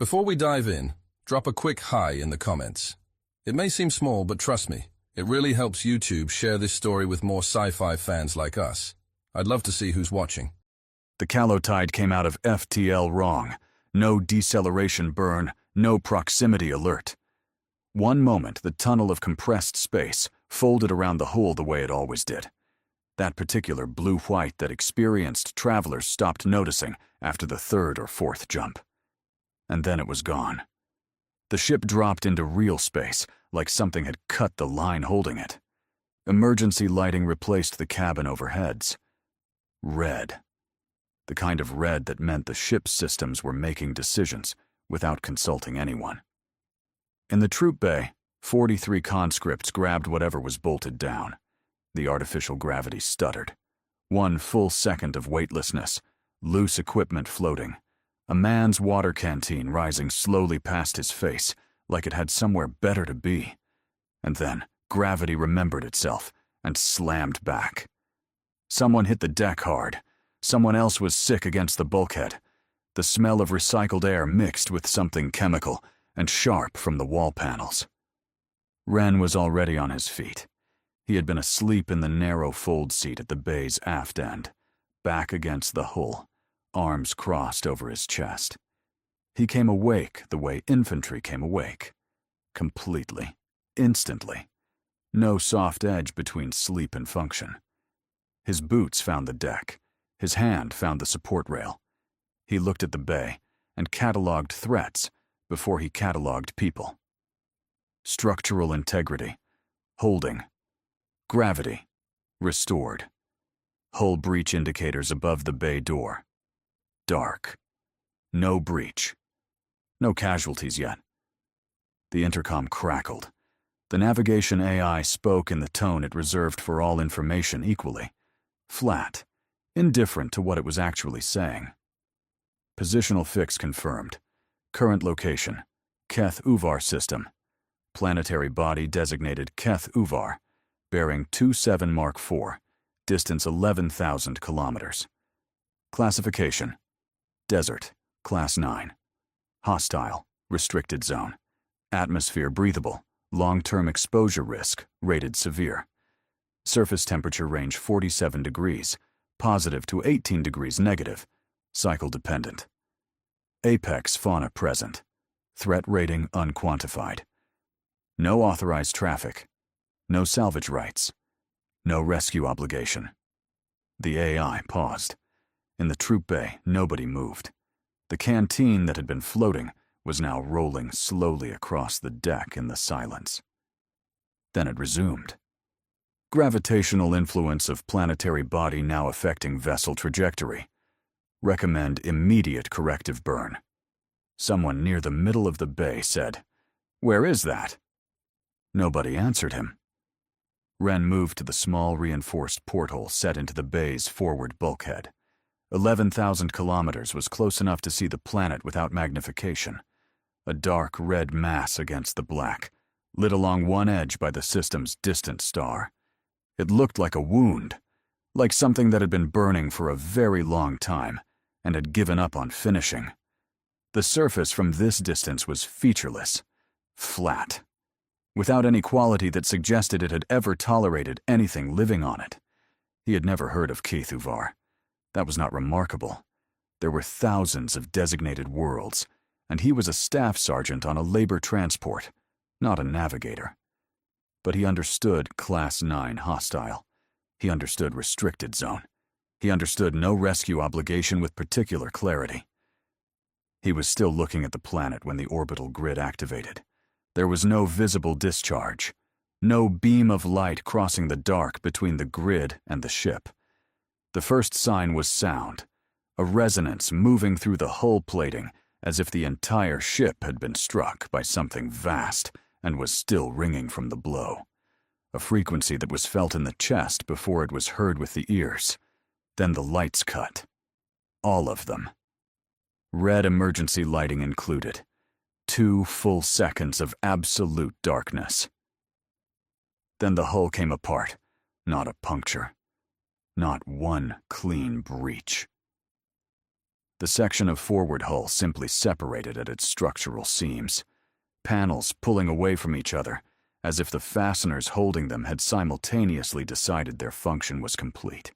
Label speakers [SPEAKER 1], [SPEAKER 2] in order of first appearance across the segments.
[SPEAKER 1] Before we dive in, drop a quick hi in the comments. It may seem small, but trust me, it really helps YouTube share this story with more sci-fi fans like us. I'd love to see who's watching.
[SPEAKER 2] The calotide came out of FTL wrong. No deceleration burn, no proximity alert. One moment, the tunnel of compressed space folded around the hole the way it always did. That particular blue-white that experienced travelers stopped noticing after the third or fourth jump. And then it was gone. The ship dropped into real space, like something had cut the line holding it. Emergency lighting replaced the cabin overheads. Red. The kind of red that meant the ship's systems were making decisions without consulting anyone. In the troop bay, 43 conscripts grabbed whatever was bolted down. The artificial gravity stuttered. 1 full second of weightlessness, loose equipment floating. A man's water canteen rising slowly past his face, like it had somewhere better to be. And then gravity remembered itself and slammed back. Someone hit the deck hard. Someone else was sick against the bulkhead. The smell of recycled air mixed with something chemical and sharp from the wall panels. Wren was already on his feet. He had been asleep in the narrow fold seat at the bay's aft end, back against the hull, arms crossed over his chest. He came awake the way infantry came awake. Completely, instantly. No soft edge between sleep and function. His boots found the deck. His hand found the support rail. He looked at the bay and cataloged threats before he cataloged people. Structural integrity. Holding. Gravity. Restored. Hull breach indicators above the bay door. Dark. No breach. No casualties yet. The intercom crackled. The navigation AI spoke in the tone it reserved for all information equally. Flat. Indifferent to what it was actually saying. Positional fix confirmed. Current location. Keth Uvar system. Planetary body designated Keth Uvar. Bearing 27 Mark IV. Distance 11,000 kilometers. Classification. Desert. Class 9. Hostile. Restricted zone. Atmosphere breathable. Long-term exposure risk. Rated severe. Surface temperature range 47 degrees. Positive to 18 degrees negative. Cycle dependent. Apex fauna present. Threat rating unquantified. No authorized traffic. No salvage rights. No rescue obligation. The AI paused. In the troop bay, nobody moved. The canteen that had been floating was now rolling slowly across the deck in the silence. Then it resumed. Gravitational influence of planetary body now affecting vessel trajectory. Recommend immediate corrective burn. Someone near the middle of the bay said, "Where is that?" Nobody answered him. Wren moved to the small reinforced porthole set into the bay's forward bulkhead. 11,000 kilometers was close enough to see the planet without magnification. A dark red mass against the black, lit along one edge by the system's distant star. It looked like a wound, like something that had been burning for a very long time and had given up on finishing. The surface from this distance was featureless, flat, without any quality that suggested it had ever tolerated anything living on it. He had never heard of Keth Uvar. That was not remarkable. There were thousands of designated worlds, and he was a staff sergeant on a labor transport, not a navigator. But he understood Class 9 hostile. He understood restricted zone. He understood no rescue obligation with particular clarity. He was still looking at the planet when the orbital grid activated. There was no visible discharge, no beam of light crossing the dark between the grid and the ship. The first sign was sound, a resonance moving through the hull plating as if the entire ship had been struck by something vast and was still ringing from the blow. A frequency that was felt in the chest before it was heard with the ears. Then the lights cut. All of them. Red emergency lighting included. 2 full seconds of absolute darkness. Then the hull came apart. Not a puncture. Not one clean breach. The section of forward hull simply separated at its structural seams, panels pulling away from each other, as if the fasteners holding them had simultaneously decided their function was complete.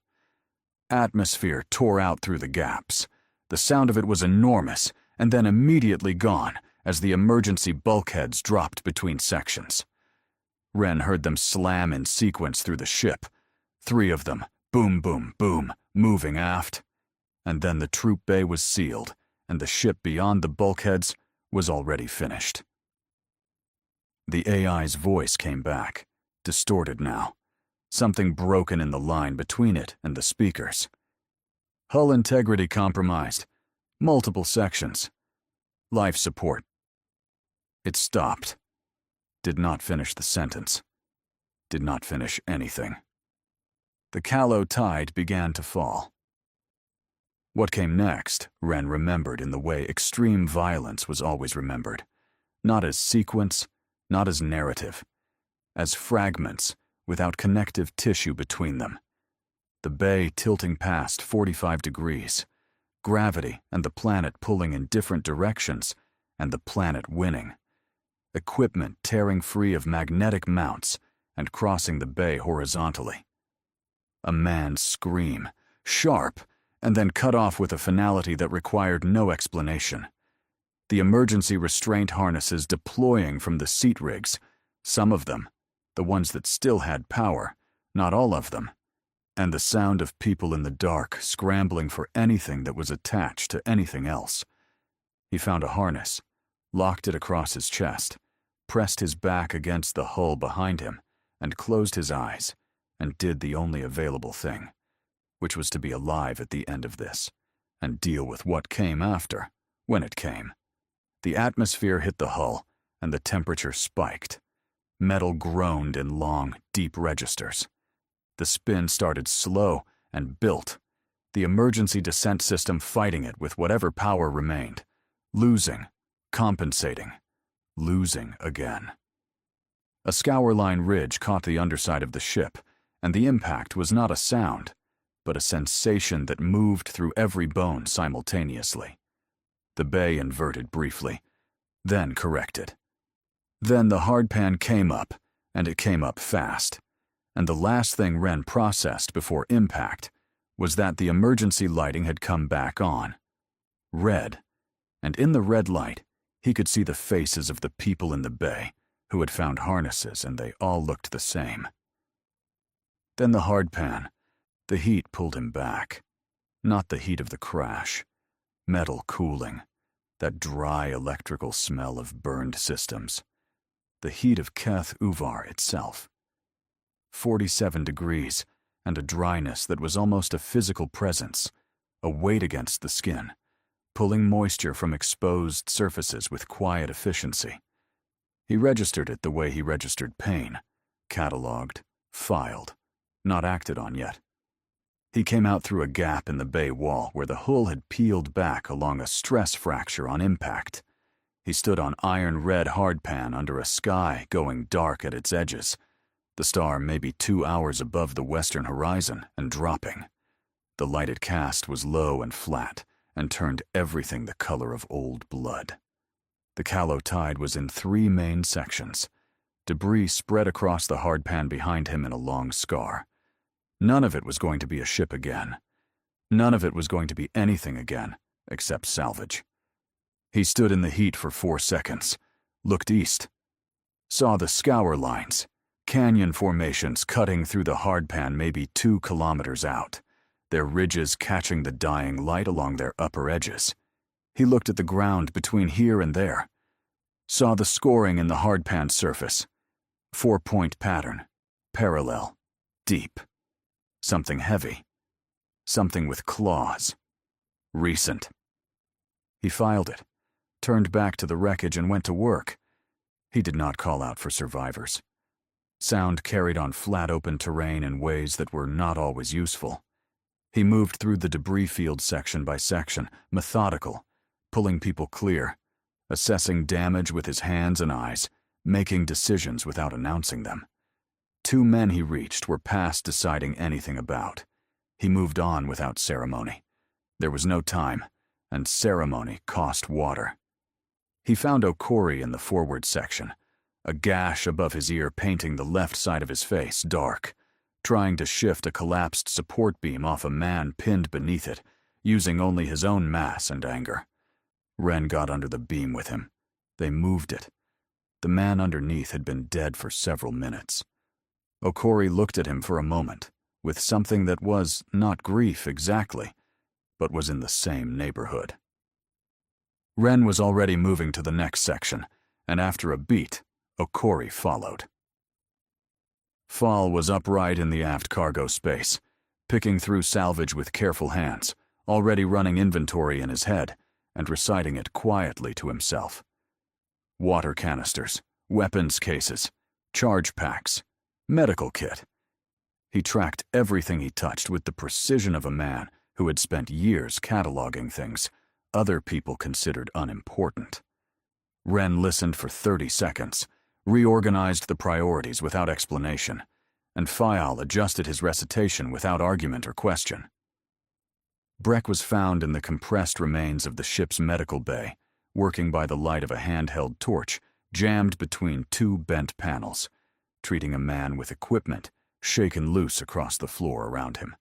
[SPEAKER 2] Atmosphere tore out through the gaps. The sound of it was enormous, and then immediately gone as the emergency bulkheads dropped between sections. Ren heard them slam in sequence through the ship, 3 of them, boom, boom, boom, moving aft. And then the troop bay was sealed, and the ship beyond the bulkheads was already finished. The AI's voice came back, distorted now, something broken in the line between it and the speakers. Hull integrity compromised, multiple sections, life support. It stopped, did not finish the sentence, did not finish anything. The callow tide began to fall. What came next, Ren remembered in the way extreme violence was always remembered, not as sequence, not as narrative, as fragments without connective tissue between them. The bay tilting past 45 degrees, gravity and the planet pulling in different directions, and the planet winning. Equipment tearing free of magnetic mounts and crossing the bay horizontally. A man's scream, sharp, and then cut off with a finality that required no explanation. The emergency restraint harnesses deploying from the seat rigs, some of them, the ones that still had power, not all of them, and the sound of people in the dark scrambling for anything that was attached to anything else. He found a harness, locked it across his chest, pressed his back against the hull behind him, and closed his eyes, and did the only available thing, which was to be alive at the end of this, and deal with what came after, when it came. The atmosphere hit the hull, and the temperature spiked. Metal groaned in long, deep registers. The spin started slow and built, the emergency descent system fighting it with whatever power remained, losing, compensating, losing again. A scour-line ridge caught the underside of the ship, and the impact was not a sound, but a sensation that moved through every bone simultaneously. The bay inverted briefly, then corrected. Then the hardpan came up, and it came up fast. And the last thing Ren processed before impact was that the emergency lighting had come back on. Red. And in the red light, he could see the faces of the people in the bay who had found harnesses, and they all looked the same. Then the hardpan. The heat pulled him back. Not the heat of the crash. Metal cooling. That dry electrical smell of burned systems. The heat of Keth Uvar itself. 47 degrees, and a dryness that was almost a physical presence, a weight against the skin, pulling moisture from exposed surfaces with quiet efficiency. He registered it the way he registered pain, catalogued, filed, not acted on yet. He came out through a gap in the bay wall where the hull had peeled back along a stress fracture on impact. He stood on iron-red hardpan under a sky going dark at its edges, the star maybe 2 hours above the western horizon and dropping. The light it cast was low and flat and turned everything the color of old blood. The callow tide was in 3 main sections. Debris spread across the hardpan behind him in a long scar. None of it was going to be a ship again. None of it was going to be anything again, except salvage. He stood in the heat for 4 seconds, looked east, saw the scour lines, canyon formations cutting through the hardpan maybe 2 kilometers out, their ridges catching the dying light along their upper edges. He looked at the ground between here and there, saw the scoring in the hardpan surface, 4-point pattern, parallel, deep. Something heavy. Something with claws. Recent. He filed it, turned back to the wreckage and went to work. He did not call out for survivors. Sound carried on flat open terrain in ways that were not always useful. He moved through the debris field section by section, methodical, pulling people clear, assessing damage with his hands and eyes, making decisions without announcing them. 2 men he reached were past deciding anything about. He moved on without ceremony. There was no time, and ceremony cost water. He found Okori in the forward section, a gash above his ear painting the left side of his face dark, trying to shift a collapsed support beam off a man pinned beneath it, using only his own mass and anger. Ren got under the beam with him. They moved it. The man underneath had been dead for several minutes. Okori looked at him for a moment, with something that was not grief exactly, but was in the same neighborhood. Ren was already moving to the next section, and after a beat, Okori followed. Fall was upright in the aft cargo space, picking through salvage with careful hands, already running inventory in his head and reciting it quietly to himself. Water canisters, weapons cases, charge packs, medical kit. He tracked everything he touched with the precision of a man who had spent years cataloging things other people considered unimportant. Ren listened for 30 seconds, reorganized the priorities without explanation, and Fayal adjusted his recitation without argument or question. Breck was found in the compressed remains of the ship's medical bay, working by the light of a handheld torch jammed between two bent panels, treating a man with equipment shaken loose across the floor around him.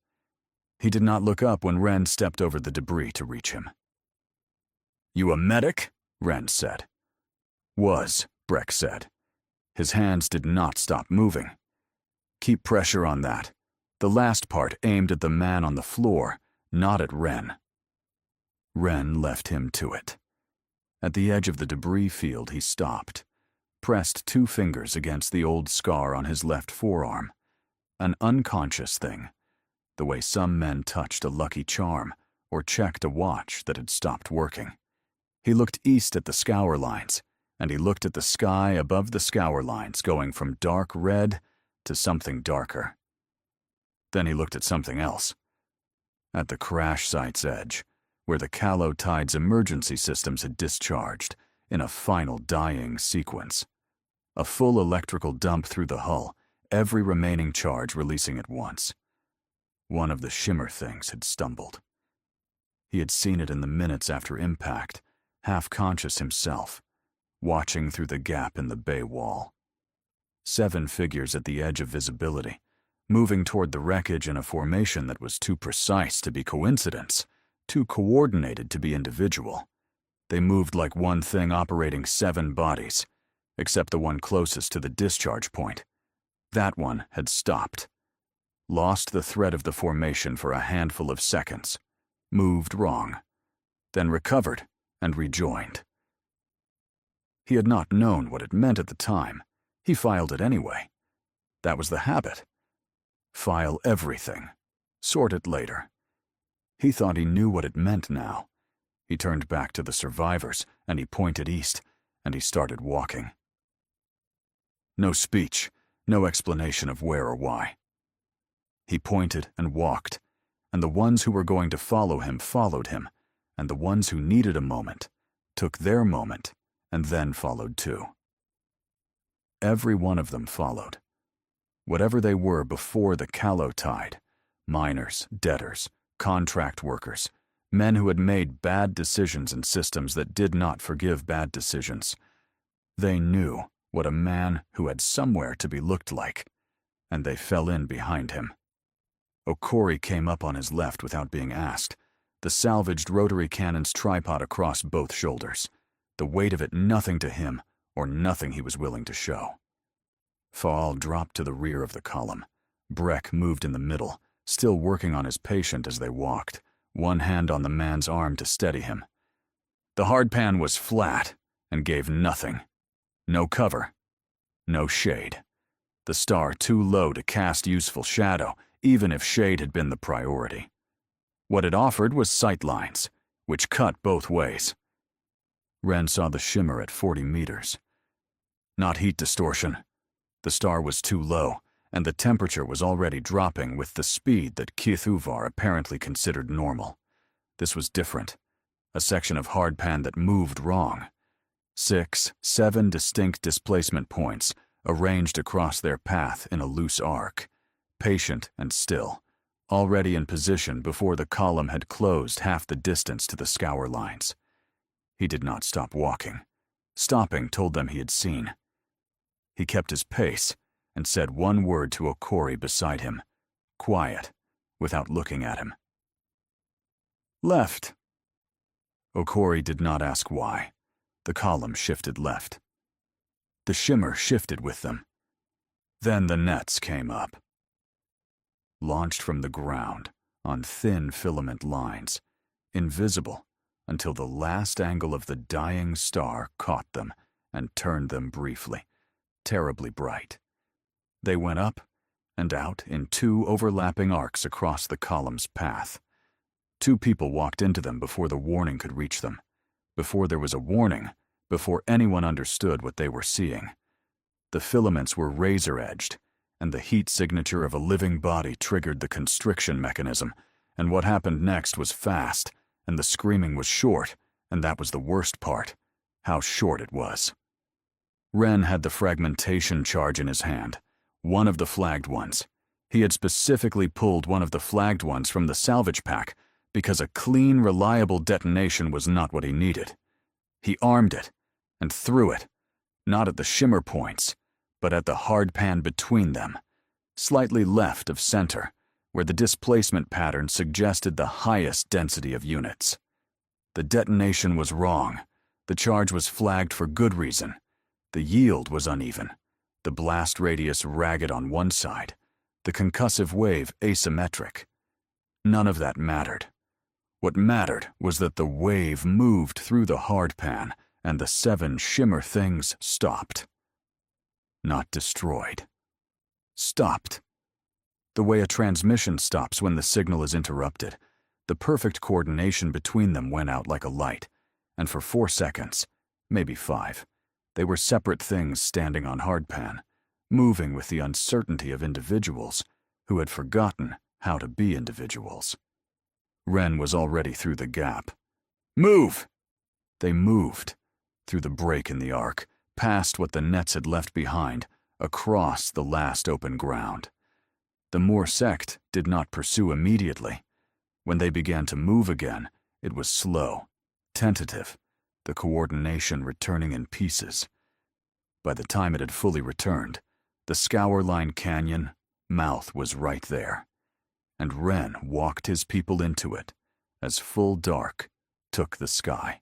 [SPEAKER 2] He did not look up when Ren stepped over the debris to reach him. "You a medic?" Ren said. "Was," Breck said. His hands did not stop moving. "Keep pressure on that." The last part aimed at the man on the floor, not at Ren. Ren left him to it. At the edge of the debris field, he stopped, pressed 2 fingers against the old scar on his left forearm. An unconscious thing, the way some men touched a lucky charm or checked a watch that had stopped working. He looked east at the scour lines, and he looked at the sky above the scour lines going from dark red to something darker. Then he looked at something else. At the crash site's edge, where the Callow Tide's emergency systems had discharged in a final dying sequence. A full electrical dump through the hull, every remaining charge releasing at once. One of the shimmer things had stumbled. He had seen it in the minutes after impact, half-conscious himself, watching through the gap in the bay wall. 7 figures at the edge of visibility, moving toward the wreckage in a formation that was too precise to be coincidence, too coordinated to be individual. They moved like one thing operating 7 bodies, except the one closest to the discharge point. That one had stopped, lost the thread of the formation for a handful of seconds, moved wrong, then recovered and rejoined. He had not known what it meant at the time. He filed it anyway. That was the habit. File everything. Sort it later. He thought he knew what it meant now. He turned back to the survivors, and he pointed east, and he started walking. No speech, no explanation of where or why. He pointed and walked, and the ones who were going to follow him followed him, and the ones who needed a moment took their moment and then followed too. Every one of them followed. Whatever they were before the Callow Tide, miners, debtors, contract workers, men who had made bad decisions in systems that did not forgive bad decisions. They knew what a man who had somewhere to be looked like, and they fell in behind him. Okori came up on his left without being asked, the salvaged rotary cannon's tripod across both shoulders, the weight of it nothing to him or nothing he was willing to show. Faal dropped to the rear of the column. Breck moved in the middle, still working on his patient as they walked, one hand on the man's arm to steady him. The hardpan was flat and gave nothing. No cover, no shade. The star too low to cast useful shadow, even if shade had been the priority. What it offered was sight lines, which cut both ways. Ren saw the shimmer at 40 meters. Not heat distortion. The star was too low, and the temperature was already dropping with the speed that Kith Uvar apparently considered normal. This was different. A section of hardpan that moved wrong. 6, 7 distinct displacement points arranged across their path in a loose arc, patient and still, already in position before the column had closed half the distance to the scour lines. He did not stop walking. Stopping told them he had seen. He kept his pace and said one word to Okori beside him, quiet, without looking at him. Left. Okori did not ask why. The column shifted left. The shimmer shifted with them. Then the nets came up. Launched from the ground on thin filament lines, invisible until the last angle of the dying star caught them and turned them briefly, terribly bright. They went up and out in two overlapping arcs across the column's path. Two people walked into them before the warning could reach them. Before there was a warning, before anyone understood what they were seeing. The filaments were razor-edged, and the heat signature of a living body triggered the constriction mechanism, and what happened next was fast, and the screaming was short, and that was the worst part, how short it was. Ren had the fragmentation charge in his hand, one of the flagged ones. He had specifically pulled one of the flagged ones from the salvage pack because a clean, reliable detonation was not what he needed. He armed it and threw it, not at the shimmer points, but at the hard pan between them, slightly left of center, where the displacement pattern suggested the highest density of units. The detonation was wrong. The charge was flagged for good reason. The yield was uneven, the blast radius ragged on one side, the concussive wave asymmetric. None of that mattered. What mattered was that the wave moved through the hard pan and the 7 shimmer things stopped. Not destroyed. Stopped. The way a transmission stops when the signal is interrupted. The perfect coordination between them went out like a light, and for 4 seconds, maybe 5, they were separate things standing on hardpan, moving with the uncertainty of individuals who had forgotten how to be individuals. Ren was already through the gap. Move! They moved, through the break in the arc, past what the nets had left behind, across the last open ground. The Moor sect did not pursue immediately. When they began to move again, it was slow, tentative, the coordination returning in pieces. By the time it had fully returned, the scour line canyon mouth was right there, and Ren walked his people into it as full dark took the sky.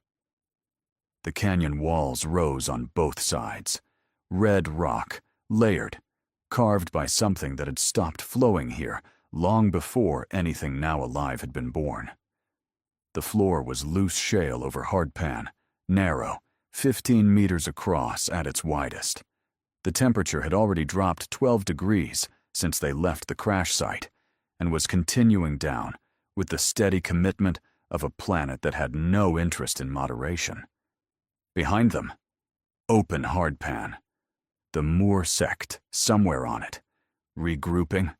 [SPEAKER 2] The canyon walls rose on both sides, red rock, layered, carved by something that had stopped flowing here long before anything now alive had been born. The floor was loose shale over hardpan, narrow, 15 meters across at its widest. The temperature had already dropped 12 degrees since they left the crash site, and was continuing down with the steady commitment of a planet that had no interest in moderation. Behind them, open hardpan. The Moor sect somewhere on it, regrouping,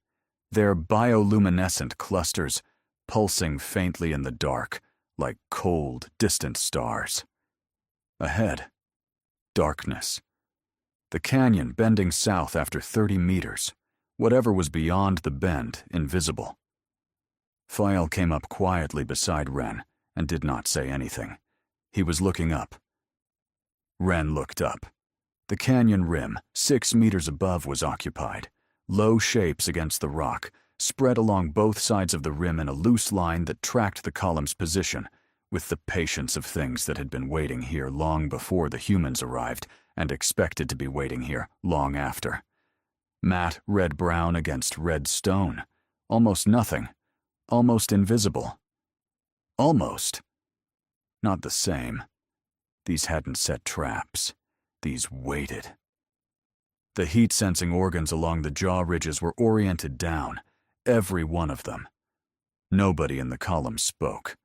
[SPEAKER 2] their bioluminescent clusters pulsing faintly in the dark like cold, distant stars. Ahead, darkness. The canyon bending south after 30 meters, whatever was beyond the bend invisible. File came up quietly beside Ren and did not say anything. He was looking up. Ren looked up. The canyon rim, 6 meters above, was occupied. Low shapes against the rock, spread along both sides of the rim in a loose line that tracked the column's position, with the patience of things that had been waiting here long before the humans arrived and expected to be waiting here long after. Matte red-brown against red stone. Almost nothing. Almost invisible. Almost. Not the same. These hadn't set traps. These waited. The heat-sensing organs along the jaw ridges were oriented down, every one of them. Nobody in the column spoke.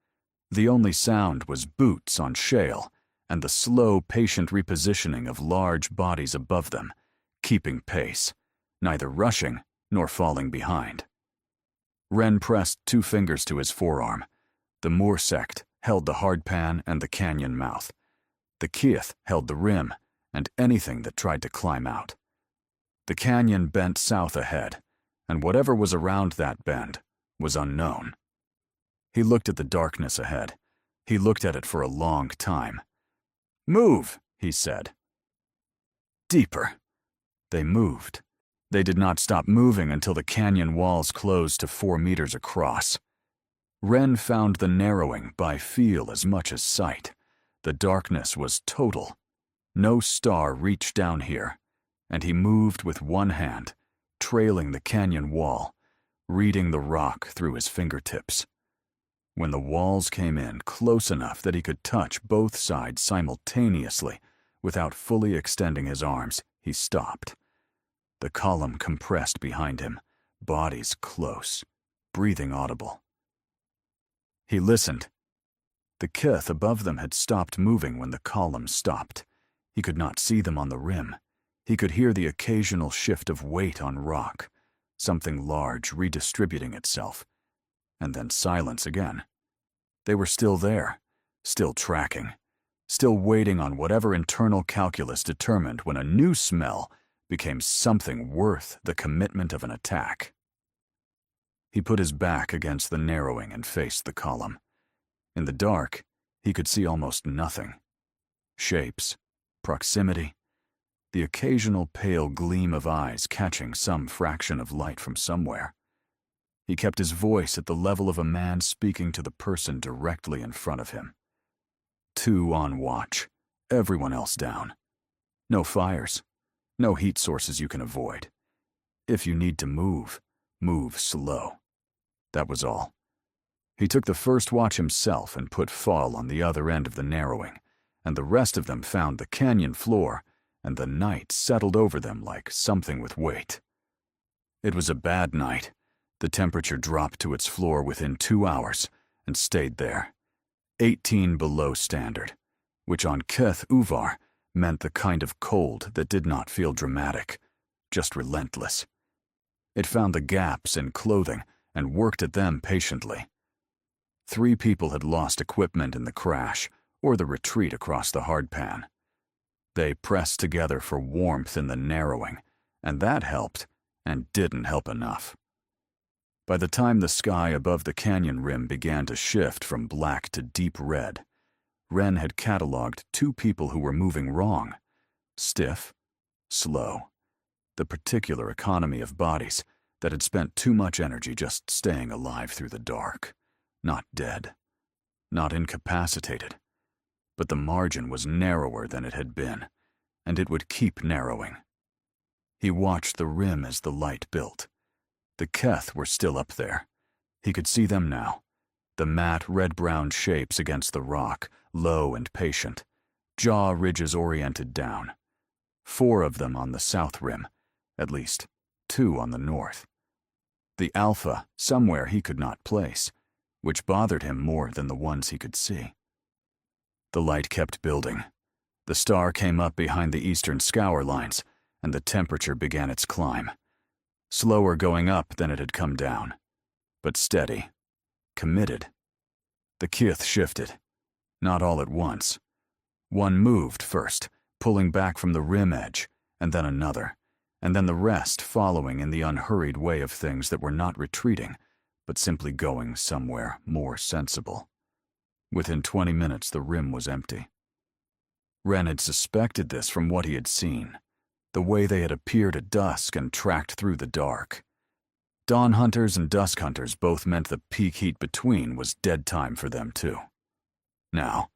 [SPEAKER 2] The only sound was boots on shale and the slow, patient repositioning of large bodies above them, keeping pace, neither rushing nor falling behind. Ren pressed 2 fingers to his forearm. The Moor sect held the hardpan and the canyon mouth. The Kith held the rim and anything that tried to climb out. The canyon bent south ahead, and whatever was around that bend was unknown. He looked at the darkness ahead. He looked at it for a long time. "Move," he said. Deeper. They moved. They did not stop moving until the canyon walls closed to 4 meters across. Ren found the narrowing by feel as much as sight. The darkness was total. No star reached down here, and he moved with one hand, trailing the canyon wall, reading the rock through his fingertips. When the walls came in close enough that he could touch both sides simultaneously without fully extending his arms, he stopped. The column compressed behind him, bodies close, breathing audible. He listened. The kith above them had stopped moving when the column stopped. He could not see them on the rim. He could hear the occasional shift of weight on rock, something large redistributing itself, and then silence again. They were still there, still tracking, still waiting on whatever internal calculus determined when a new smell became something worth the commitment of an attack. He put his back against the narrowing and faced the column. In the dark, he could see almost nothing. Shapes, proximity, the occasional pale gleam of eyes catching some fraction of light from somewhere. He kept his voice at the level of a man speaking to the person directly in front of him. 2 on watch, everyone else down. No fires, no heat sources you can avoid. If you need to move, move slow. That was all. He took the first watch himself and put Fall on the other end of the narrowing, and the rest of them found the canyon floor, and the night settled over them like something with weight. It was a bad night. The temperature dropped to its floor within 2 hours and stayed there. 18 below standard, which on Keth Uvar meant the kind of cold that did not feel dramatic, just relentless. It found the gaps in clothing and worked at them patiently. 3 people had lost equipment in the crash or the retreat across the hardpan. They pressed together for warmth in the narrowing, and that helped and didn't help enough. By the time the sky above the canyon rim began to shift from black to deep red, Ren had cataloged 2 people who were moving wrong. Stiff, slow, the particular economy of bodies that had spent too much energy just staying alive through the dark. Not dead, not incapacitated, but the margin was narrower than it had been, and it would keep narrowing. He watched the rim as the light built. The Keth were still up there. He could see them now, the matte red-brown shapes against the rock, low and patient, jaw ridges oriented down. 4 of them on the south rim, at least 2 on the north. The Alpha somewhere he could not place, which bothered him more than the ones he could see. The light kept building. The star came up behind the eastern scour lines, and the temperature began its climb. Slower going up than it had come down, but steady, committed. The kith shifted, not all at once. One moved first, pulling back from the rim edge, and then another, and then the rest following in the unhurried way of things that were not retreating, but simply going somewhere more sensible. Within 20 minutes, the rim was empty. Ren had suspected this from what he had seen, the way they had appeared at dusk and tracked through the dark. Dawn hunters and dusk hunters both meant the peak heat between was dead time for them too. Now,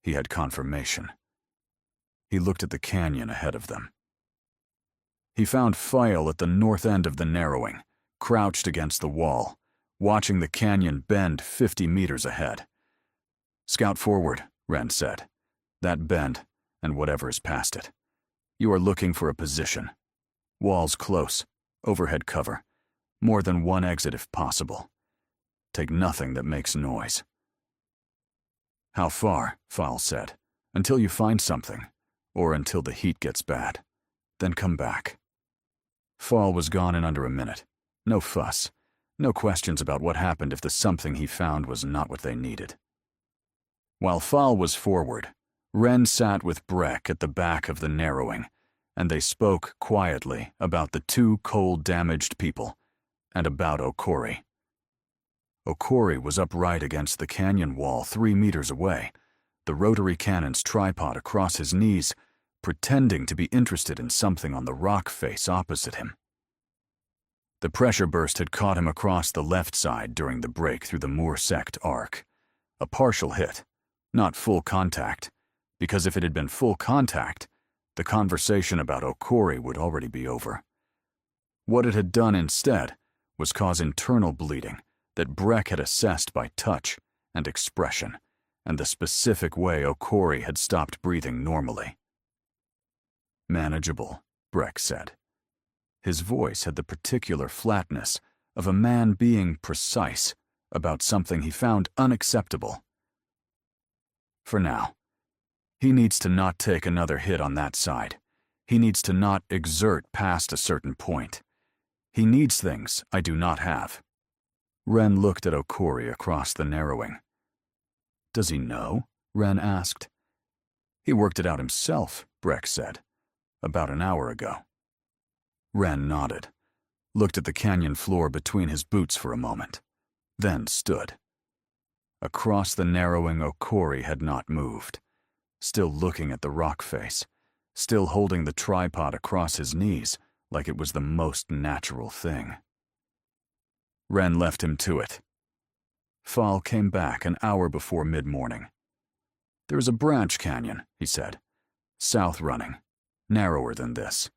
[SPEAKER 2] he had confirmation. He looked at the canyon ahead of them. He found File at the north end of the narrowing, crouched against the wall, watching the canyon bend 50 meters ahead. "Scout forward," Ren said. "That bend, and whatever is past it. You are looking for a position. Walls close, overhead cover. More than one exit if possible. Take nothing that makes noise." "How far?" File said. "Until you find something, or until the heat gets bad. Then come back." Fall was gone in under a minute. No fuss. No questions about what happened if the something he found was not what they needed. While Fall was forward, Ren sat with Breck at the back of the narrowing, and they spoke quietly about the 2 cold-damaged people and about Okori. Okori was upright against the canyon wall 3 meters away, the rotary cannon's tripod across his knees, pretending to be interested in something on the rock face opposite him. The pressure burst had caught him across the left side during the break through the Moor Sect arc. A partial hit, not full contact, because if it had been full contact, the conversation about Okori would already be over. What it had done instead was cause internal bleeding that Breck had assessed by touch and expression, and the specific way Okori had stopped breathing normally. "Manageable," Breck said. His voice had the particular flatness of a man being precise about something he found unacceptable. For now. He needs to not take another hit on that side. He needs to not exert past a certain point. He needs things I do not have. Ren looked at Okori across the narrowing. "Does he know?" Ren asked. "He worked it out himself," Breck said, "about an hour ago." Ren nodded, looked at the canyon floor between his boots for a moment, then stood. Across the narrowing, Okori had not moved, still looking at the rock face, still holding the tripod across his knees like it was the most natural thing. Ren left him to it. Fall came back an hour before mid-morning. "There's a branch canyon," he said, "south running, narrower than this.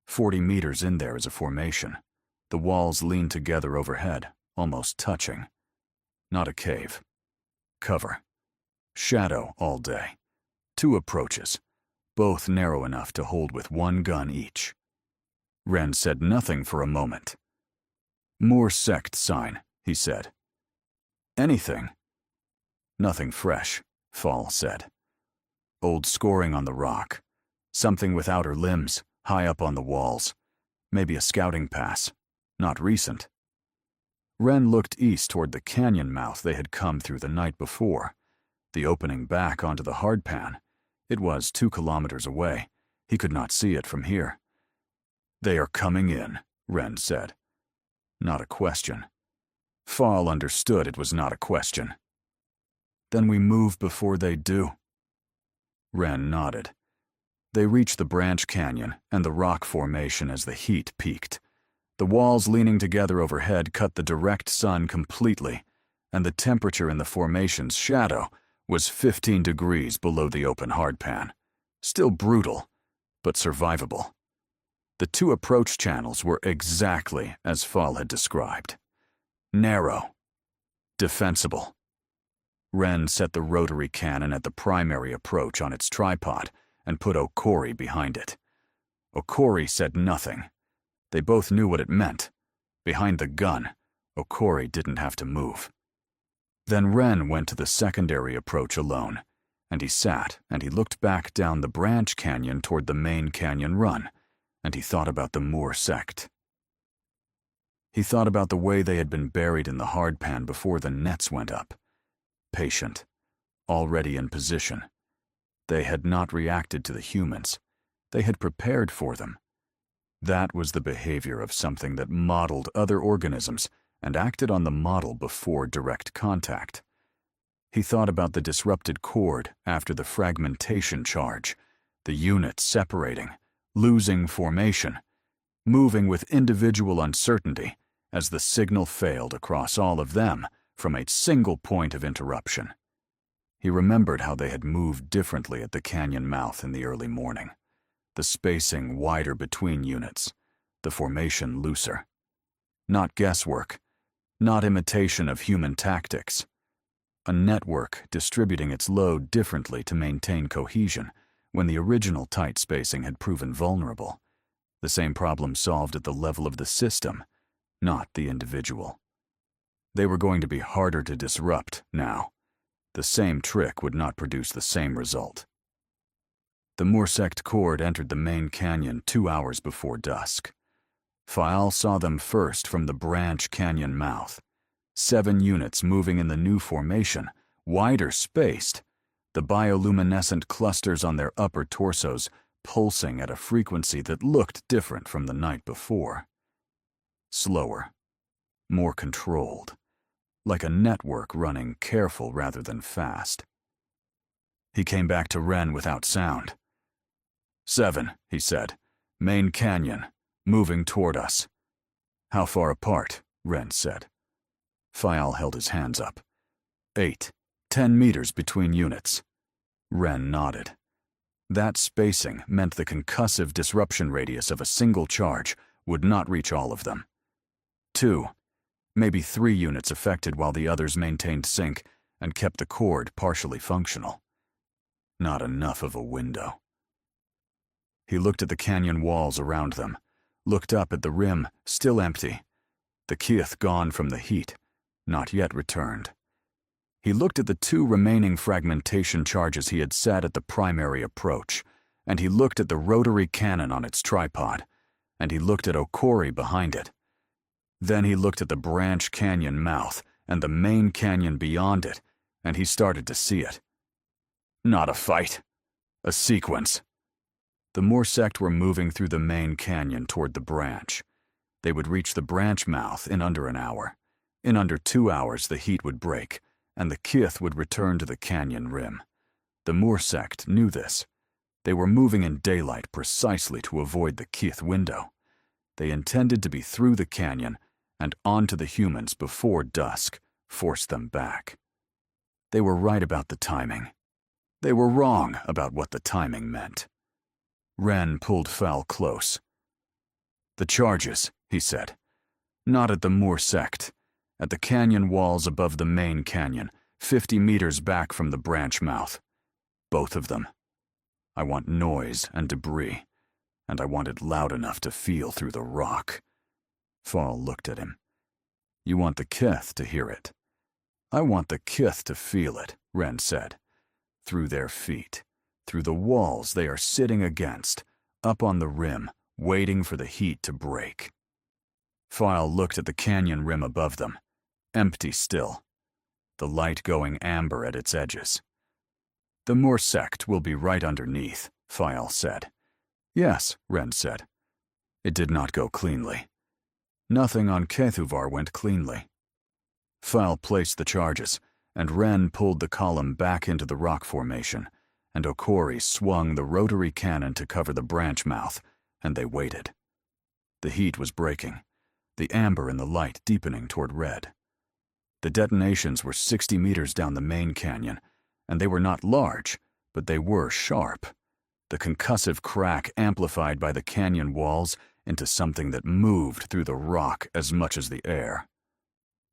[SPEAKER 2] 40 meters in there is a formation. The walls lean together overhead, almost touching. Not a cave. Cover. Shadow all day. 2 approaches, both narrow enough to hold with 1 gun each." Ren said nothing for a moment. "Moor Sect sign," he said. "Anything?" "Nothing fresh," Fall said. "Old scoring on the rock. Something with outer limbs, high up on the walls. Maybe a scouting pass. Not recent." Ren looked east toward the canyon mouth they had come through the night before, the opening back onto the hardpan. It was 2 kilometers away. He could not see it from here. "They are coming in," Ren said. Not a question. Fall understood it was not a question. "Then we move before they do." Ren nodded. They reached the branch canyon and the rock formation as the heat peaked. The walls leaning together overhead cut the direct sun completely, and the temperature in the formation's shadow was 15 degrees below the open hardpan. Still brutal, but survivable. The 2 approach channels were exactly as Fall had described. Narrow. Defensible. Ren set the rotary cannon at the primary approach on its tripod and put Okori behind it. Okori said nothing. They both knew what it meant. Behind the gun, Okori didn't have to move. Then Ren went to the secondary approach alone, and he sat and he looked back down the branch canyon toward the main canyon run, and he thought about the Moor Sect. He thought about the way they had been buried in the hardpan before the nets went up. Patient, already in position. They had not reacted to the humans. They had prepared for them. That was the behavior of something that modeled other organisms and acted on the model before direct contact. He thought about the disrupted cord after the fragmentation charge, the units separating, losing formation, moving with individual uncertainty as the signal failed across all of them from a single point of interruption. He remembered how they had moved differently at the canyon mouth in the early morning. The spacing wider between units, the formation looser. Not guesswork, not imitation of human tactics. A network distributing its load differently to maintain cohesion when the original tight spacing had proven vulnerable. The same problem solved at the level of the system, not the individual. They were going to be harder to disrupt now. The same trick would not produce the same result. The Moor Sect cord entered the main canyon 2 hours before dusk. Faal saw them first from the branch canyon mouth. 7 units moving in the new formation, wider spaced, the bioluminescent clusters on their upper torsos pulsing at a frequency that looked different from the night before. Slower, more controlled, like a network running careful rather than fast. He came back to Ren without sound. 7, he said. Main canyon, moving toward us. How far apart? Ren said. Fayal held his hands up. 8, 10 meters between units. Ren nodded. That spacing meant the concussive disruption radius of a single charge would not reach all of them. 2, maybe 3 units affected while the others maintained sync and kept the cord partially functional. Not enough of a window. He looked at the canyon walls around them, looked up at the rim, still empty. The kith gone from the heat, not yet returned. He looked at the 2 remaining fragmentation charges he had set at the primary approach, and he looked at the rotary cannon on its tripod, and he looked at Okori behind it. Then he looked at the branch canyon mouth and the main canyon beyond it, and he started to see it. Not a fight. A sequence. The Moor sect were moving through the main canyon toward the branch. They would reach the branch mouth in under an hour. In under 2 hours the heat would break, and the kith would return to the canyon rim. The Moor sect knew this. They were moving in daylight precisely to avoid the kith window. They intended to be through the canyon and onto the humans before dusk, force them back. They were right about the timing. They were wrong about what the timing meant. Ren pulled Fal close. The charges, he said. Not at the Moor sect. At the canyon walls above the main canyon, 50 meters back from the branch mouth. Both of them. I want noise and debris, and I want it loud enough to feel through the rock. Fal looked at him. You want the kith to hear it. I want the kith to feel it, Ren said. Through their feet, through the walls they are sitting against, up on the rim, waiting for the heat to break. Fal looked at the canyon rim above them. Empty still. The light going amber at its edges. The Moor sect will be right underneath, Fal said. Yes, Ren said. It did not go cleanly. Nothing on Kethuvar went cleanly. Fal placed the charges, and Ren pulled the column back into the rock formation, and Okori swung the rotary cannon to cover the branch mouth, and they waited. The heat was breaking, the amber in the light deepening toward red. The detonations were 60 meters down the main canyon, and they were not large, but they were sharp. The concussive crack amplified by the canyon walls into something that moved through the rock as much as the air.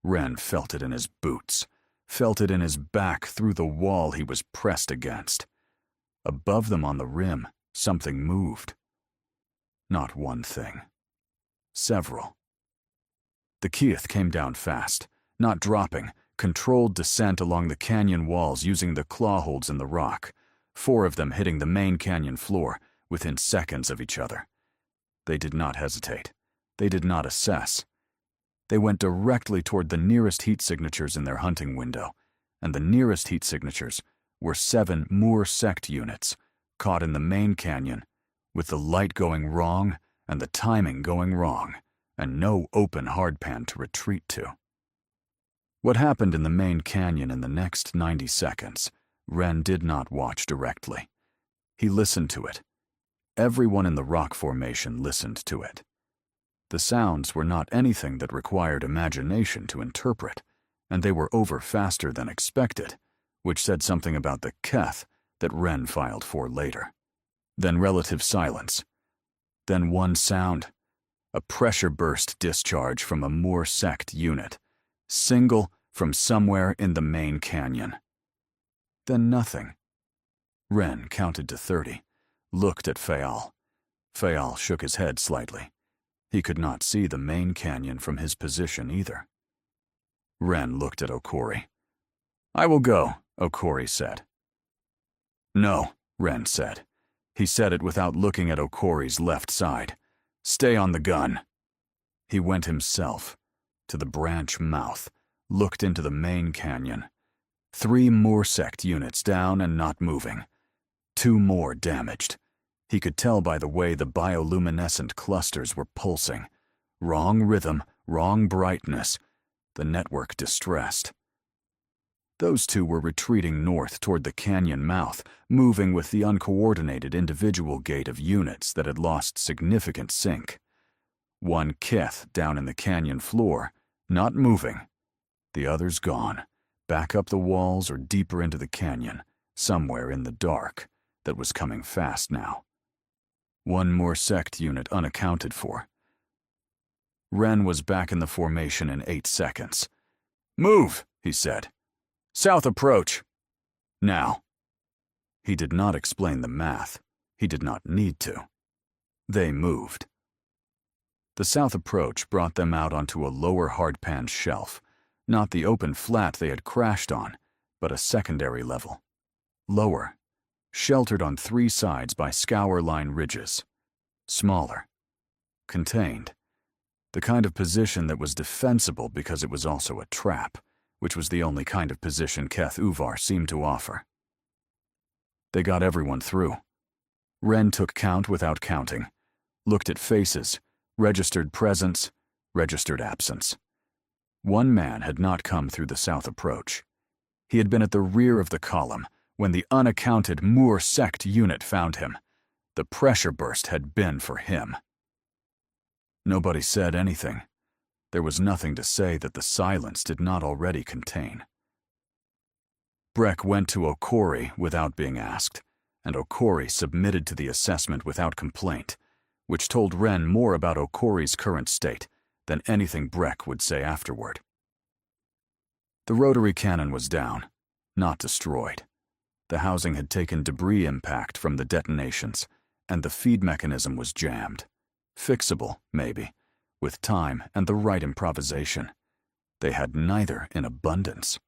[SPEAKER 2] Ren felt it in his boots, felt it in his back through the wall he was pressed against. Above them on the rim, something moved. Not one thing. Several. The kith came down fast, not dropping, controlled descent along the canyon walls using the claw holds in the rock, 4 of them hitting the main canyon floor within seconds of each other. They did not hesitate. They did not assess. They went directly toward the nearest heat signatures in their hunting window, and the nearest heat signatures were 7 Moor sect units, caught in the main canyon, with the light going wrong and the timing going wrong, and no open hardpan to retreat to. What happened in the main canyon in the next 90 seconds, Ren did not watch directly. He listened to it. Everyone in the rock formation listened to it. The sounds were not anything that required imagination to interpret, and they were over faster than expected, which said something about the keth that Ren filed for later. Then relative silence. Then one sound, a pressure burst discharge from a Moor sect unit, single from somewhere in the main canyon. Then nothing. Ren counted to 30, looked at Fayal. Fayal shook his head slightly. He could not see the main canyon from his position either. Ren looked at Okori. I will go, Okori said. No, Ren said. He said it without looking at Okori's left side. Stay on the gun. He went himself to the branch mouth, looked into the main canyon. 3 Moor sect units down and not moving. 2 more damaged. He could tell by the way the bioluminescent clusters were pulsing. Wrong rhythm, wrong brightness. the network distressed. Those two were retreating north toward the canyon mouth, moving with the uncoordinated individual gait of units that had lost significant sync. One kith down in the canyon floor, not moving. The others gone, back up the walls or deeper into the canyon, somewhere in the dark, that was coming fast now. One more sect unit unaccounted for. Wren was back in the formation in 8 seconds. "Move," he said. "South approach. Now." He did not explain the math. He did not need to. They moved. The south approach brought them out onto a lower hardpan shelf, not the open flat they had crashed on, but a secondary level. Lower, sheltered on 3 sides by scour line ridges. Smaller. Contained. The kind of position that was defensible because it was also a trap, which was the only kind of position Keth Uvar seemed to offer. They got everyone through. Wren took count without counting, looked at faces, registered presence, registered absence. One man had not come through the south approach. He had been at the rear of the column when the unaccounted Moor sect unit found him. The pressure burst had been for him. Nobody said anything. There was nothing to say that the silence did not already contain. Breck went to Okori without being asked, and Okori submitted to the assessment without complaint, which told Wren more about Okori's current state than anything Breck would say afterward. The rotary cannon was down, not destroyed. The housing had taken debris impact from the detonations, and the feed mechanism was jammed. Fixable, maybe, with time and the right improvisation. They had neither in abundance.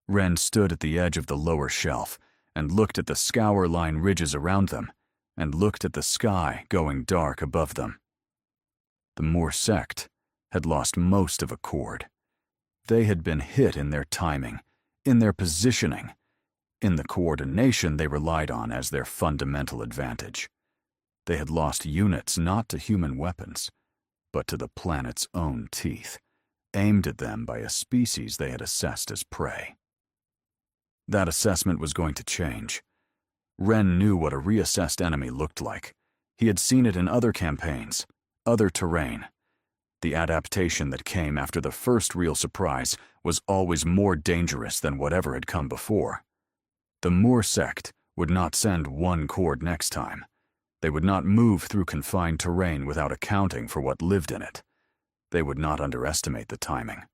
[SPEAKER 2] Wren stood at the edge of the lower shelf and looked at the scour line ridges around them and looked at the sky going dark above them. The Moor sect had lost most of a chord. They had been hit in their timing, in their positioning, in the coordination they relied on as their fundamental advantage. They had lost units not to human weapons, but to the planet's own teeth, aimed at them by a species they had assessed as prey. That assessment was going to change. Wren knew what a reassessed enemy looked like. He had seen it in other campaigns, other terrain. The adaptation that came after the first real surprise was always more dangerous than whatever had come before. The Moor sect would not send one chord next time. They would not move through confined terrain without accounting for what lived in it. They would not underestimate the timing.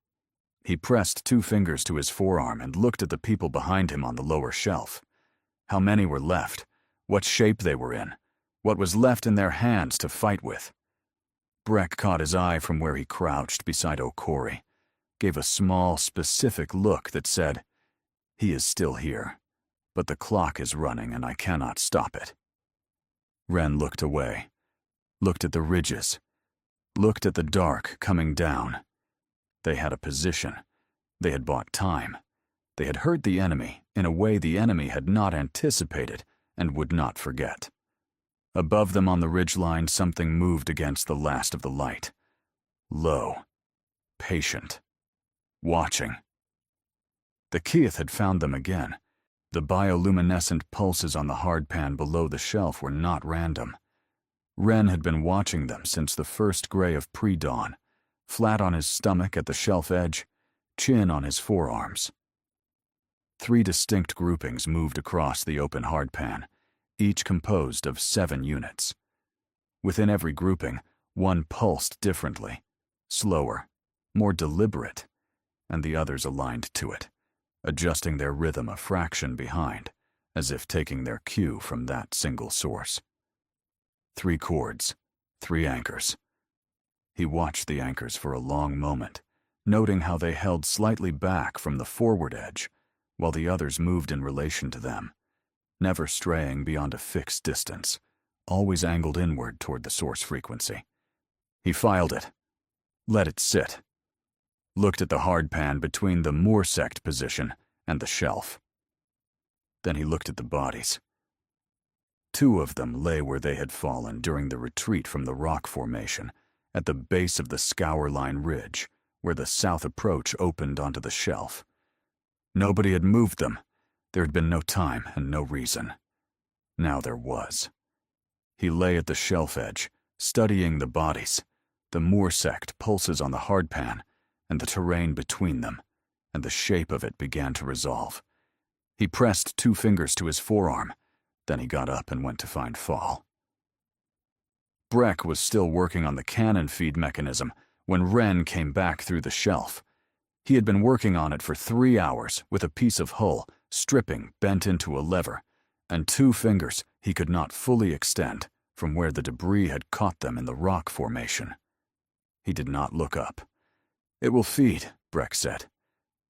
[SPEAKER 2] He pressed 2 fingers to his forearm and looked at the people behind him on the lower shelf. How many were left? What shape they were in? What was left in their hands to fight with? Breck caught his eye from where he crouched beside Okori, gave a small, specific look that said, "He is still here, but the clock is running and I cannot stop it." Wren looked away, looked at the ridges, looked at the dark coming down. They had a position. They had bought time. They had hurt the enemy in a way the enemy had not anticipated and would not forget. Above them on the ridgeline, something moved against the last of the light. Low, patient, watching. The Keith had found them again. The bioluminescent pulses on the hardpan below the shelf were not random. Wren had been watching them since the first gray of pre-dawn, flat on his stomach at the shelf edge, chin on his forearms. 3 distinct groupings moved across the open hardpan, each composed of 7 units. Within every grouping, one pulsed differently, slower, more deliberate, and the others aligned to it, adjusting their rhythm a fraction behind, as if taking their cue from that single source. 3 chords, 3 anchors. He watched the anchors for a long moment, noting how they held slightly back from the forward edge, while the others moved in relation to them, never straying beyond a fixed distance, always angled inward toward the source frequency. He filed it, let it sit, looked at the hardpan between the Moor sect position and the shelf. Then he looked at the bodies. 2 of them lay where they had fallen during the retreat from the rock formation, at the base of the scour line ridge, where the south approach opened onto the shelf. Nobody had moved them. There had been no time and no reason. Now there was. He lay at the shelf edge, studying the bodies, the moorsect pulses on the hardpan, and the terrain between them, and the shape of it began to resolve. He pressed 2 fingers to his forearm, then he got up and went to find Fall. Breck was still working on the cannon feed mechanism when Wren came back through the shelf. He had been working on it for 3 hours with a piece of hull, stripping, bent into a lever, and 2 fingers he could not fully extend from where the debris had caught them in the rock formation. He did not look up. "It will feed," Breck said.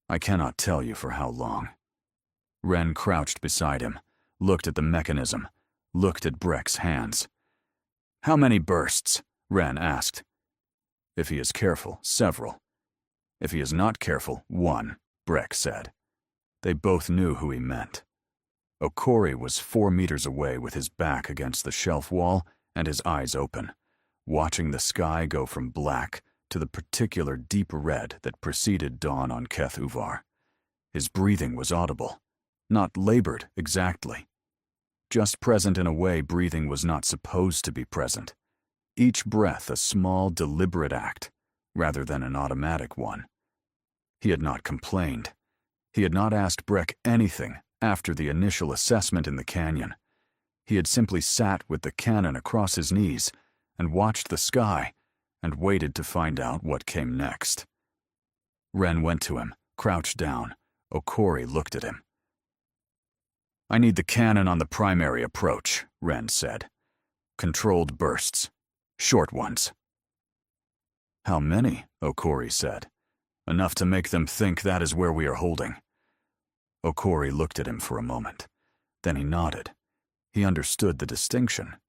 [SPEAKER 2] "I cannot tell you for how long." Wren crouched beside him, looked at the mechanism, looked at Breck's hands. "How many bursts?" Wren asked. "If he is careful, several. If he is not careful, 1, Breck said. They both knew who he meant. Okori was 4 meters away with his back against the shelf wall and his eyes open, watching the sky go from black to the particular deep red that preceded dawn on Keth Uvar. His breathing was audible, not labored exactly. Just present in a way breathing was not supposed to be present. Each breath a small, deliberate act, rather than an automatic one. He had not complained. He had not asked Breck anything after the initial assessment in the canyon. He had simply sat with the cannon across his knees and watched the sky and waited to find out what came next. Wren went to him, crouched down. Okori looked at him. "I need the cannon on the primary approach," Wren said. "Controlled bursts. Short ones." "How many?" Okori said. "Enough to make them think that is where we are holding." Okori looked at him for a moment. Then he nodded. He understood the distinction.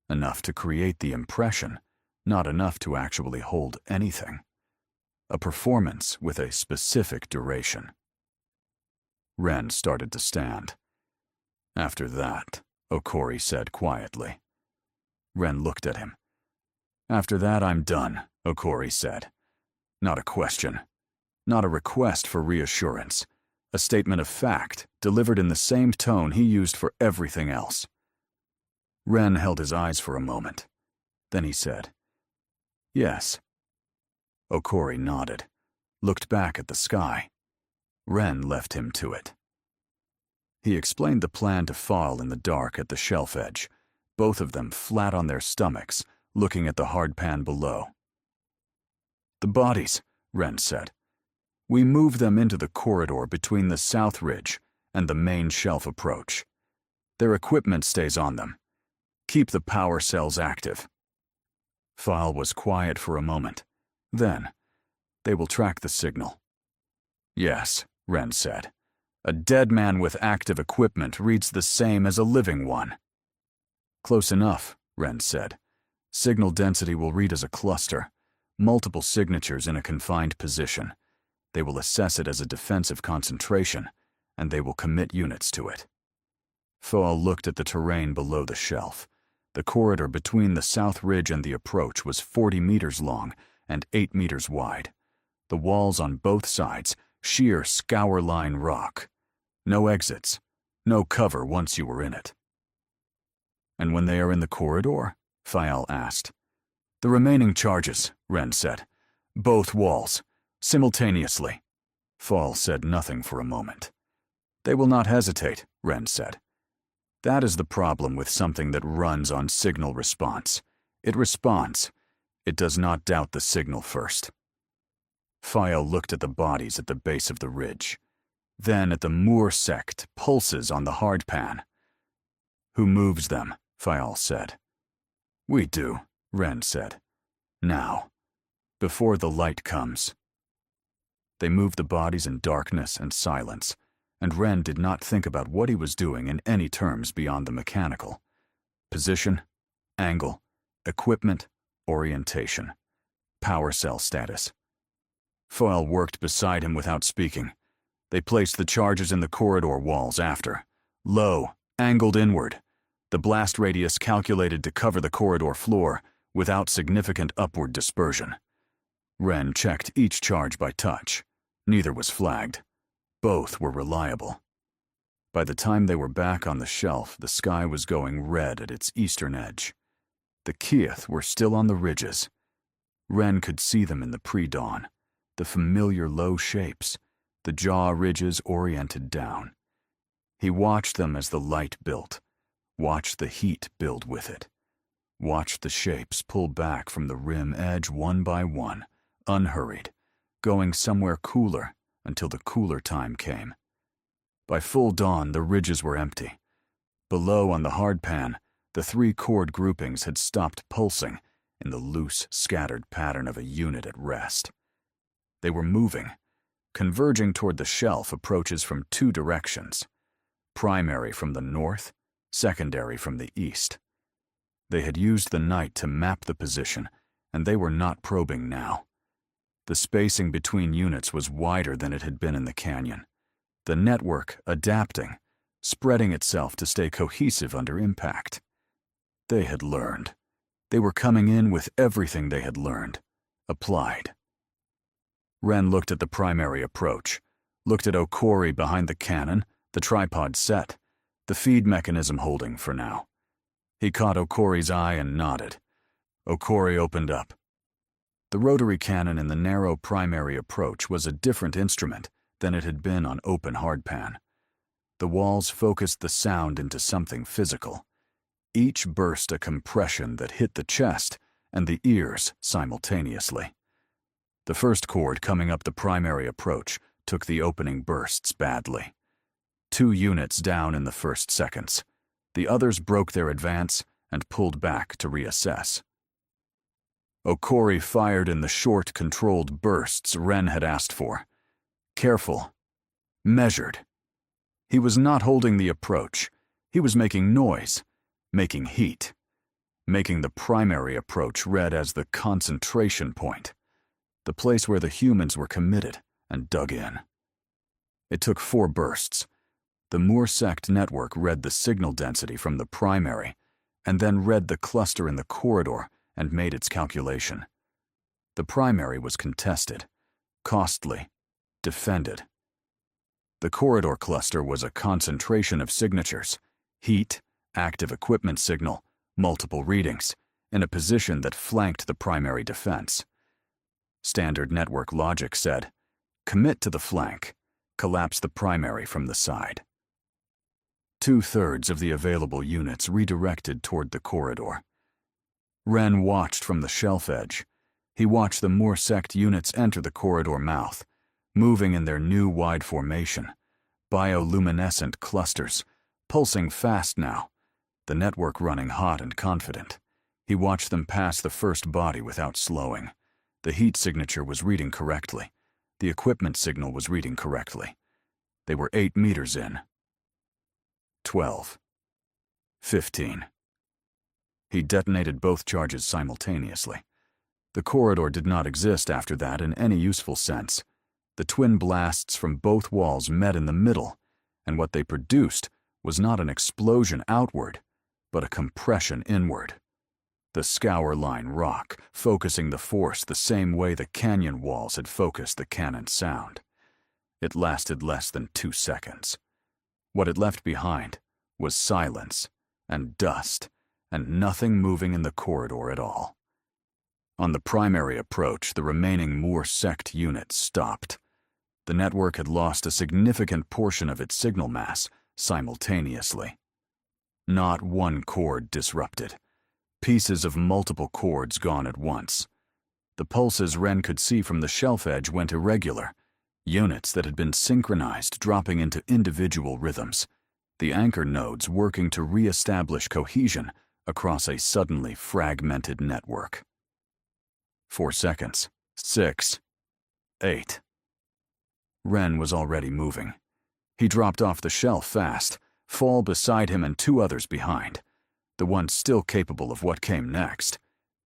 [SPEAKER 2] Enough to create the impression, not enough to actually hold anything. A performance with a specific duration. Wren started to stand. "After that," Okori said quietly. Wren looked at him. "After that, I'm done," Okori said. "Not a question. Not a request for reassurance. A statement of fact, delivered in the same tone he used for everything else." Wren held his eyes for a moment. Then he said, "Yes." Okori nodded, looked back at the sky. Wren left him to it. He explained the plan to Fall in the dark at the shelf edge, both of them flat on their stomachs, looking at the hardpan below. "The bodies," Wren said. "We move them into the corridor between the south ridge and the main shelf approach. Their equipment stays on them. Keep the power cells active." Fall was quiet for a moment. Then, "They will track the signal." "Yes," Wren said. "A dead man with active equipment reads the same as a living one." "Close enough," Wren said. "Signal density will read as a cluster, multiple signatures in a confined position. They will assess it as a defensive concentration, and they will commit units to it." Fall looked at the terrain below the shelf. The corridor between the south ridge and the approach was 40 meters long and 8 meters wide. The walls on both sides, sheer scour-line rock. No exits, no cover once you were in it. "And when they are in the corridor?" Fael asked. "The remaining charges," Wren said. "Both walls, simultaneously." Fall said nothing for a moment. "They will not hesitate," Wren said. "That is the problem with something that runs on signal response. It responds. It does not doubt the signal first." Fael looked at the bodies at the base of the ridge, then at the moorsect pulses on the hardpan. "Who moves them?" Fael said. "We do," Wren said. "Now, before the light comes." They moved the bodies in darkness and silence, and Wren did not think about what he was doing in any terms beyond the mechanical. Position, angle, equipment, orientation, power cell status. Foyle worked beside him without speaking. They placed the charges in the corridor walls after. Low, angled inward. The blast radius calculated to cover the corridor floor without significant upward dispersion. Ren checked each charge by touch. Neither was flagged. Both were reliable. By the time they were back on the shelf, the sky was going red at its eastern edge. The Kith were still on the ridges. Ren could see them in the pre-dawn, the familiar low shapes, the jaw ridges oriented down. He watched them as the light built, watched the heat build with it, watched the shapes pull back from the rim edge one by one, unhurried, going somewhere cooler until the cooler time came. By full dawn, the ridges were empty. Below on the hardpan, the 3 chord groupings had stopped pulsing in the loose, scattered pattern of a unit at rest. They were moving, converging toward the shelf approaches from 2 directions, primary from the north, secondary from the east. They had used the night to map the position, and they were not probing now. The spacing between units was wider than it had been in the canyon. The network adapting, spreading itself to stay cohesive under impact. They had learned. They were coming in with everything they had learned, applied. Ren looked at the primary approach, looked at Okori behind the cannon, the tripod set, the feed mechanism holding for now. He caught Okori's eye and nodded. Okori opened up. The rotary cannon in the narrow primary approach was a different instrument than it had been on open hardpan. The walls focused the sound into something physical. Each burst a compression that hit the chest and the ears simultaneously. The first chord coming up the primary approach took the opening bursts badly. 2 units down in the first seconds. The others broke their advance and pulled back to reassess. Okori fired in the short, controlled bursts Ren had asked for. Careful. Measured. He was not holding the approach. He was making noise, making heat, making the primary approach read as the concentration point, the place where the humans were committed and dug in. It took 4 bursts. The Moorsect network read the signal density from the primary, and then read the cluster in the corridor and made its calculation. The primary was contested, costly, defended. The corridor cluster was a concentration of signatures, heat, active equipment signal, multiple readings, in a position that flanked the primary defense. Standard network logic said, commit to the flank, collapse the primary from the side. 2/3 of the available units redirected toward the corridor. Ren watched from the shelf edge. He watched the Moorsect units enter the corridor mouth, moving in their new wide formation, bioluminescent clusters, pulsing fast now, the network running hot and confident. He watched them pass the first body without slowing. The heat signature was reading correctly. The equipment signal was reading correctly. They were 8 meters in. 12. 15. He detonated both charges simultaneously. The corridor did not exist after that in any useful sense. The twin blasts from both walls met in the middle, and what they produced was not an explosion outward, but a compression inward. The scour line rock, focusing the force the same way the canyon walls had focused the cannon sound. It lasted less than 2 seconds. What it left behind was silence and dust and nothing moving in the corridor at all. On the primary approach, the remaining Moorsect units stopped. The network had lost a significant portion of its signal mass simultaneously. Not one chord disrupted. Pieces of multiple chords gone at once. The pulses Ren could see from the shelf edge went irregular, units that had been synchronized dropping into individual rhythms, the anchor nodes working to re-establish cohesion across a suddenly fragmented network. 4 seconds. 6. 8. Ren was already moving. He dropped off the shelf fast, fall beside him and 2 others behind, the one still capable of what came next.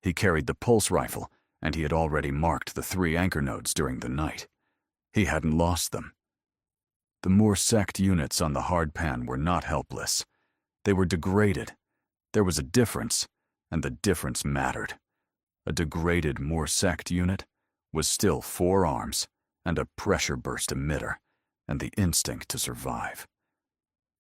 [SPEAKER 2] He carried the pulse rifle, and he had already marked the 3 anchor nodes during the night. He hadn't lost them. The Moorsect units on the hardpan were not helpless. They were degraded. There was a difference, and the difference mattered. A degraded Moorsect unit was still 4 arms and a pressure burst emitter and the instinct to survive.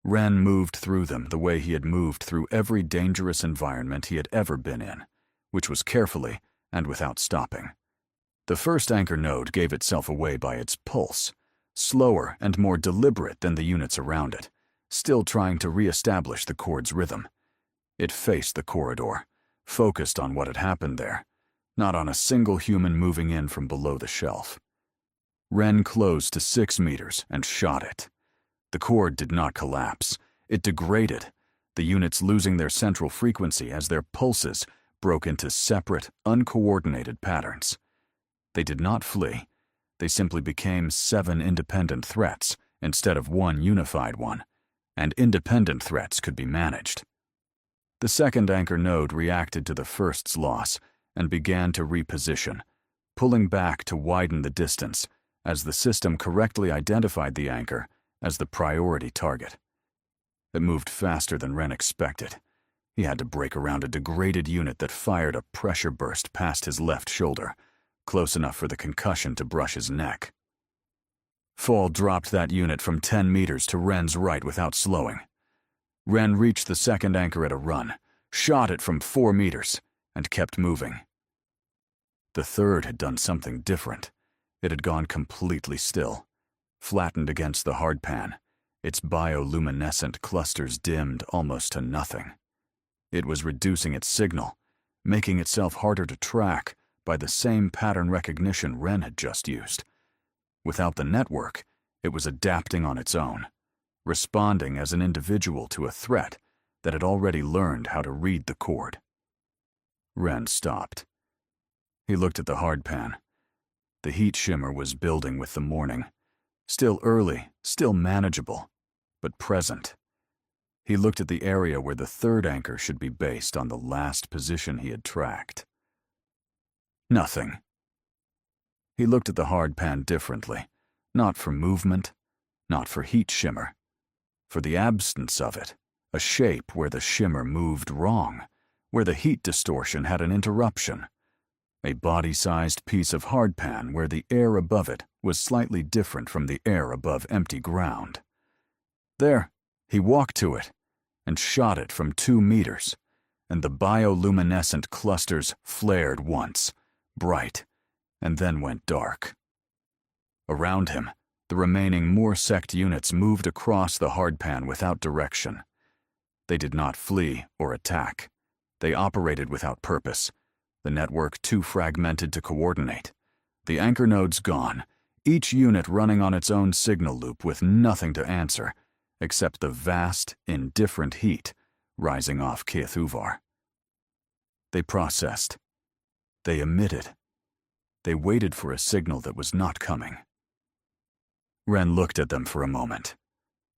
[SPEAKER 2] Ren moved through them the way he had moved through every dangerous environment he had ever been in, which was carefully and without stopping. The first anchor node gave itself away by its pulse, slower and more deliberate than the units around it, still trying to re-establish the cord's rhythm. It faced the corridor, focused on what had happened there, not on a single human moving in from below the shelf. Ren closed to 6 meters and shot it. The cord did not collapse. It degraded, the units losing their central frequency as their pulses broke into separate, uncoordinated patterns. They did not flee. They simply became 7 independent threats instead of 1 unified one, and independent threats could be managed. The second anchor node reacted to the first's loss and began to reposition, pulling back to widen the distance as the system correctly identified the anchor as the priority target. It moved faster than Ren expected. He had to break around a degraded unit that fired a pressure burst past his left shoulder, close enough for the concussion to brush his neck. Fall dropped that unit from 10 meters to Ren's right without slowing. Ren reached the second anchor at a run, shot it from 4 meters, and kept moving. The third had done something different. It had gone completely still, flattened against the hardpan, its bioluminescent clusters dimmed almost to nothing. It was reducing its signal, making itself harder to track by the same pattern recognition Ren had just used. Without the network, it was adapting on its own, responding as an individual to a threat that had already learned how to read the cord. Ren stopped. He looked at the hardpan. The heat shimmer was building with the morning. Still early, still manageable, but present. He looked at the area where the third anchor should be based on the last position he had tracked. Nothing. He looked at the hardpan differently, not for movement, not for heat shimmer, for the absence of it, a shape where the shimmer moved wrong, where the heat distortion had an interruption. A body-sized piece of hardpan where the air above it was slightly different from the air above empty ground. There, he walked to it and shot it from 2 meters, and the bioluminescent clusters flared once, bright, and then went dark. Around him, the remaining Morsect units moved across the hardpan without direction. They did not flee or attack. They operated without purpose, the network too fragmented to coordinate. The anchor nodes gone, each unit running on its own signal loop with nothing to answer, except the vast, indifferent heat rising off Keithuvar. They processed. They emitted. They waited for a signal that was not coming. Ren looked at them for a moment.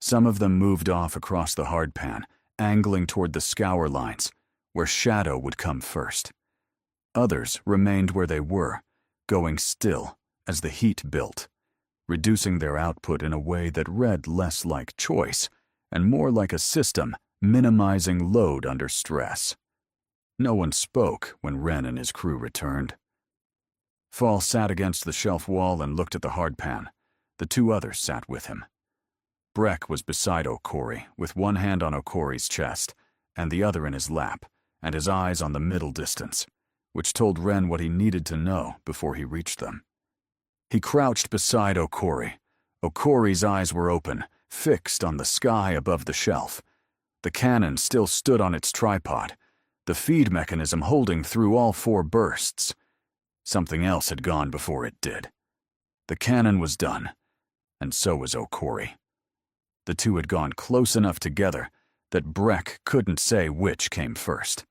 [SPEAKER 2] Some of them moved off across the hardpan, angling toward the scour lines, where shadow would come first. Others remained where they were, going still as the heat built, reducing their output in a way that read less like choice and more like a system minimizing load under stress. No one spoke when Ren and his crew returned. Fall sat against the shelf wall and looked at the hardpan. The 2 others sat with him. Breck was beside Okori, with one hand on Okori's chest and the other in his lap, and his eyes on the middle distance, which told Ren what he needed to know before he reached them. He crouched beside Okori. Okori's eyes were open, fixed on the sky above the shelf. The cannon still stood on its tripod, the feed mechanism holding through all 4 bursts. Something else had gone before it did. The cannon was done, and so was Okori. The 2 had gone close enough together that Breck couldn't say which came first.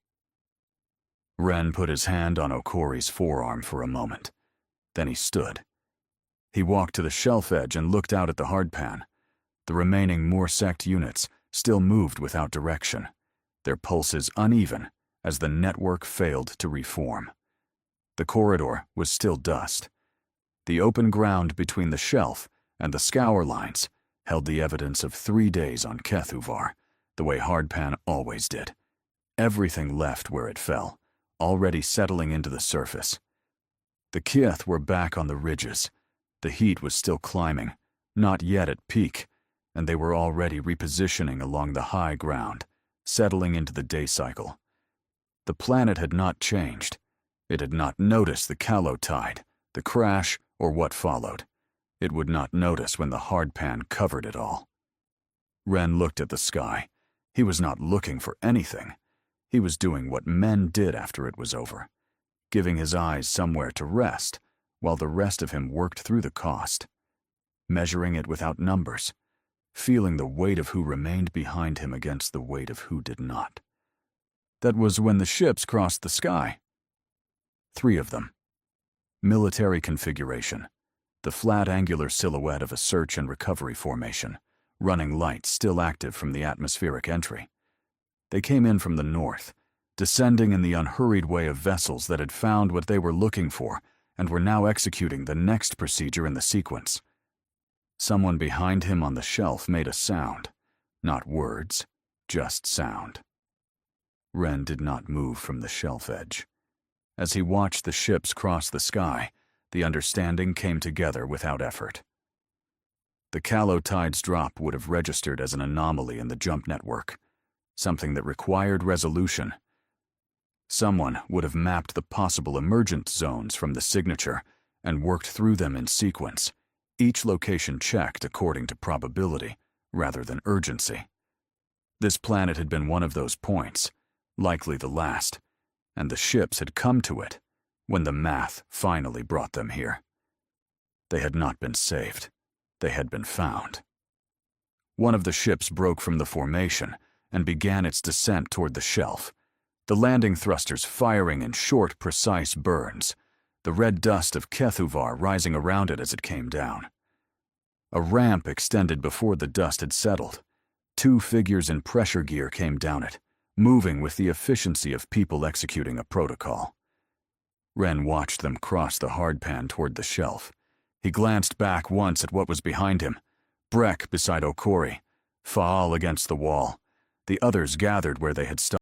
[SPEAKER 2] Ren put his hand on Okori's forearm for a moment. Then he stood. He walked to the shelf edge and looked out at the hardpan. The remaining Morsect units still moved without direction, their pulses uneven as the network failed to reform. The corridor was still dust. The open ground between the shelf and the scour lines held the evidence of 3 days on Keithuvar, the way hardpan always did. Everything left where it fell, already settling into the surface. The Kith were back on the ridges. The heat was still climbing, not yet at peak, and they were already repositioning along the high ground, settling into the day cycle. The planet had not changed. It had not noticed the callow tide, the crash, or what followed. It would not notice when the hardpan covered it all. Ren looked at the sky. He was not looking for anything. He was doing what men did after it was over, giving his eyes somewhere to rest, while the rest of him worked through the cost, measuring it without numbers, feeling the weight of who remained behind him against the weight of who did not. That was when the ships crossed the sky. 3 of them. Military configuration, the flat angular silhouette of a search and recovery formation, running lights still active from the atmospheric entry. They came in from the north, descending in the unhurried way of vessels that had found what they were looking for and were now executing the next procedure in the sequence. Someone behind him on the shelf made a sound, not words, just sound. Ren did not move from the shelf edge. As he watched the ships cross the sky, the understanding came together without effort. The callow tide's drop would have registered as an anomaly in the jump network, something that required resolution. Someone would have mapped the possible emergent zones from the signature and worked through them in sequence, each location checked according to probability rather than urgency. This planet had been one of those points, likely the last, and the ships had come to it when the math finally brought them here. They had not been saved. They had been found. One of the ships broke from the formation and began its descent toward the shelf, the landing thrusters firing in short, precise burns, the red dust of Kethuvar rising around it as it came down. A ramp extended before the dust had settled. 2 figures in pressure gear came down it, moving with the efficiency of people executing a protocol. Ren watched them cross the hardpan toward the shelf. He glanced back once at what was behind him. Breck beside Okori, Faal against the wall. The others gathered where they had stopped.